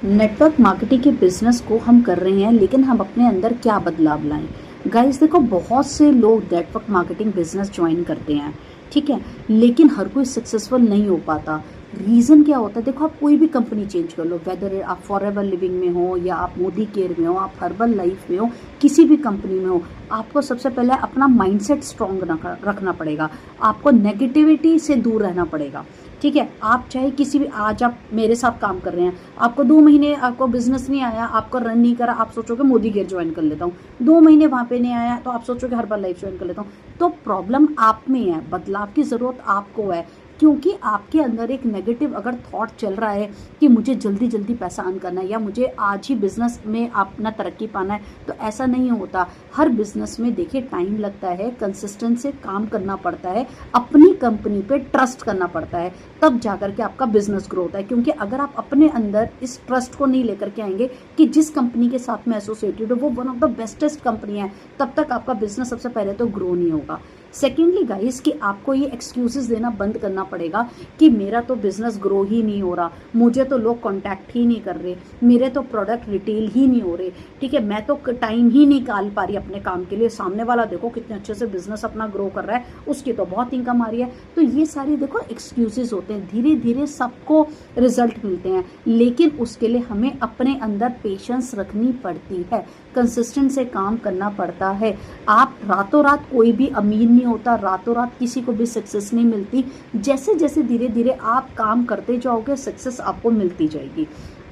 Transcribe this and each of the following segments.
Network marketing के business को हम कर रहे हैं, लेकिन हम अपने अंदर क्या बदलाव लाएं। गाइस देखो, बहुत से लोग नेटवर्क मार्केटिंग बिजनेस ज्वाइन करते हैं, ठीक है, लेकिन हर कोई सक्सेसफुल नहीं हो पाता। रीज़न क्या होता है? देखो, आप कोई भी कंपनी चेंज कर लो, वेदर आप फॉरएवर लिविंग में हो या आप मोदी केयर में हो, आप हर्बल लाइफ में हो, किसी भी कंपनी में हो, आपको सबसे पहले अपना माइंडसेट स्ट्रॉन्ग रखना पड़ेगा। आपको नेगेटिविटी से दूर रहना पड़ेगा, ठीक है। आप चाहे किसी भी, आज आप मेरे साथ काम कर रहे हैं, आपको 2 महीने आपको बिजनेस नहीं आया, आपको रन नहीं करा, आप सोचोगे मोदी केयर ज्वाइन कर लेता हूँ। 2 महीने वहाँ पे नहीं आया तो आप सोचोगे हर्बल लाइफ ज्वाइन कर लेता हूँ। तो प्रॉब्लम आप में है, बदलाव की ज़रूरत आपको है, क्योंकि आपके अंदर एक नेगेटिव अगर थॉट चल रहा है कि मुझे जल्दी जल्दी पैसा अर्न करना है या मुझे आज ही बिजनेस में अपना तरक्की पाना है, तो ऐसा नहीं होता। हर बिजनेस में देखिए टाइम लगता है, कंसिस्टेंट से काम करना पड़ता है, अपनी कंपनी पे ट्रस्ट करना पड़ता है, तब जाकर के आपका बिजनेस ग्रो होता है। क्योंकि अगर आप अपने अंदर इस ट्रस्ट को नहीं लेकर के आएंगे कि जिस कंपनी के साथ में एसोसिएटेड हो वो one of the bestest company है, तब तक आपका बिजनेस सबसे पहले तो ग्रो नहीं होगा। सेकेंडली गाइस, कि आपको ये एक्सक्यूजेस देना बंद करना पड़ेगा कि मेरा तो बिजनेस ग्रो ही नहीं हो रहा, मुझे तो लोग कांटेक्ट ही नहीं कर रहे, मेरे तो प्रोडक्ट रिटेल ही नहीं हो रहे, ठीक है, मैं तो टाइम ही नहीं निकाल पा रही अपने काम के लिए, सामने वाला देखो कितने अच्छे से बिजनेस अपना ग्रो कर रहा है, उसकी तो बहुत इनकम आ रही है। तो ये सारी देखो एक्सक्यूजेस होते हैं। धीरे धीरे सबको रिजल्ट मिलते हैं, लेकिन उसके लिए हमें अपने अंदर पेशेंस रखनी पड़ती है, कंसिस्टेंट से काम करना पड़ता है। आप रातों रात कोई भी अमीर नहीं होता, रातों रात किसी को भी सक्सेस नहीं मिलती। जैसे जैसे धीरे धीरे आप काम करते जाओगे, सक्सेस आपको मिलती जाएगी।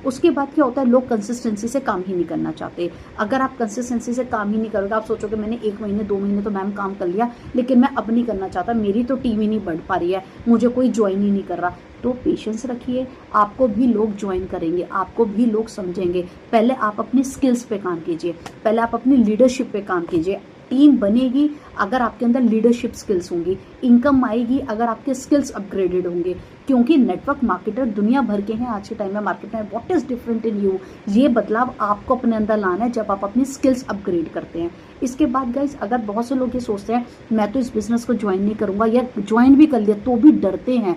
उसके बाद क्या होता है, लोग कंसिस्टेंसी से काम ही नहीं करना चाहते। अगर आप कंसिस्टेंसी से काम ही नहीं करोगे, आप सोचोगे मैंने 1 महीने 2 महीने तो मैम काम कर लिया, लेकिन मैं अब नहीं करना चाहता, मेरी तो टीम ही नहीं बढ़ पा रही है, मुझे कोई ज्वाइन ही नहीं कर रहा, तो पेशेंस रखिए। आपको भी लोग ज्वाइन करेंगे, आपको भी लोग समझेंगे। पहले आप अपनी स्किल्स पे काम कीजिए, पहले आप अपनी लीडरशिप पे काम कीजिए। टीम बनेगी अगर आपके अंदर लीडरशिप स्किल्स होंगी, इनकम आएगी अगर आपके स्किल्स अपग्रेडेड होंगे। क्योंकि नेटवर्क मार्केटर दुनिया भर के हैं आज के टाइम में मार्केट में। What is different in you, ये बदलाव आपको अपने अंदर लाना है जब आप अपनी स्किल्स अपग्रेड करते हैं। इसके बाद गाइज, अगर बहुत से लोग ये सोचते हैं मैं तो इस बिजनेस को ज्वाइन नहीं करूंगा, या ज्वाइन भी कर लिया तो भी डरते हैं,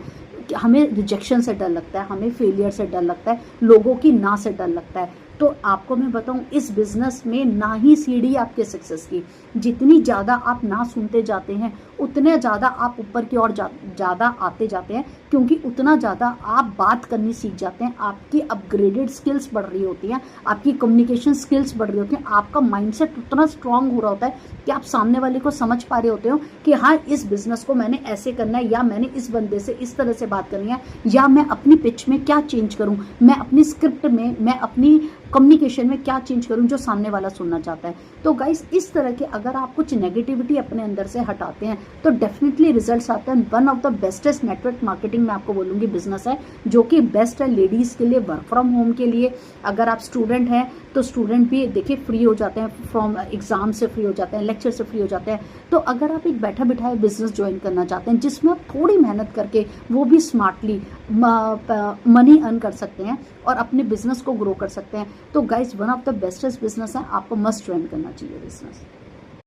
हमें रिजेक्शन से डर लगता है, हमें फेलियर से डर लगता है, लोगों की ना से डर लगता है। तो आपको मैं बताऊं, इस बिजनेस में ना ही सीढ़ी आपके सक्सेस की, जितनी ज़्यादा आप ना सुनते जाते हैं उतने ज़्यादा आप ऊपर की ओर ज़्यादा आते जाते हैं, क्योंकि उतना ज़्यादा आप बात करनी सीख जाते हैं, आपकी अपग्रेडेड स्किल्स बढ़ रही होती हैं, आपकी कम्युनिकेशन स्किल्स बढ़ रही होती हैं, आपका माइंडसेट उतना स्ट्रांग हो रहा होता है कि आप सामने वाले को समझ पा रहे होते हो कि हाँ, इस बिजनेस को मैंने ऐसे करना है, या मैंने इस बंदे से इस तरह से बात करनी है, या मैं अपनी पिच में क्या चेंज करूँ, मैं अपनी स्क्रिप्ट में, मैं अपनी कम्युनिकेशन में क्या चेंज करूं जो सामने वाला सुनना चाहता है। तो गाइस, इस तरह के अगर आप कुछ नेगेटिविटी अपने अंदर से हटाते हैं तो डेफिनेटली रिजल्ट्स आते हैं। One of the bestest network marketing में आपको बोलूँगी बिजनेस है, जो कि बेस्ट है लेडीज़ के लिए, वर्क फ्रॉम होम के लिए। अगर आप स्टूडेंट हैं तो स्टूडेंट भी देखिए फ्री हो जाते हैं, फ्रॉम एग्जाम से फ्री हो जाते हैं, लेक्चर से फ्री हो जाते हैं। तो अगर आप एक बैठा बिठाए बिजनेस ज्वाइन करना चाहते हैं जिसमें आप थोड़ी मेहनत करके, वो भी स्मार्टली मनी अर्न कर सकते हैं और अपने बिजनेस को ग्रो कर सकते हैं, तो guys one of the bestest business है, आपको मस्ट ज्वाइन करना चाहिए बिजनेस।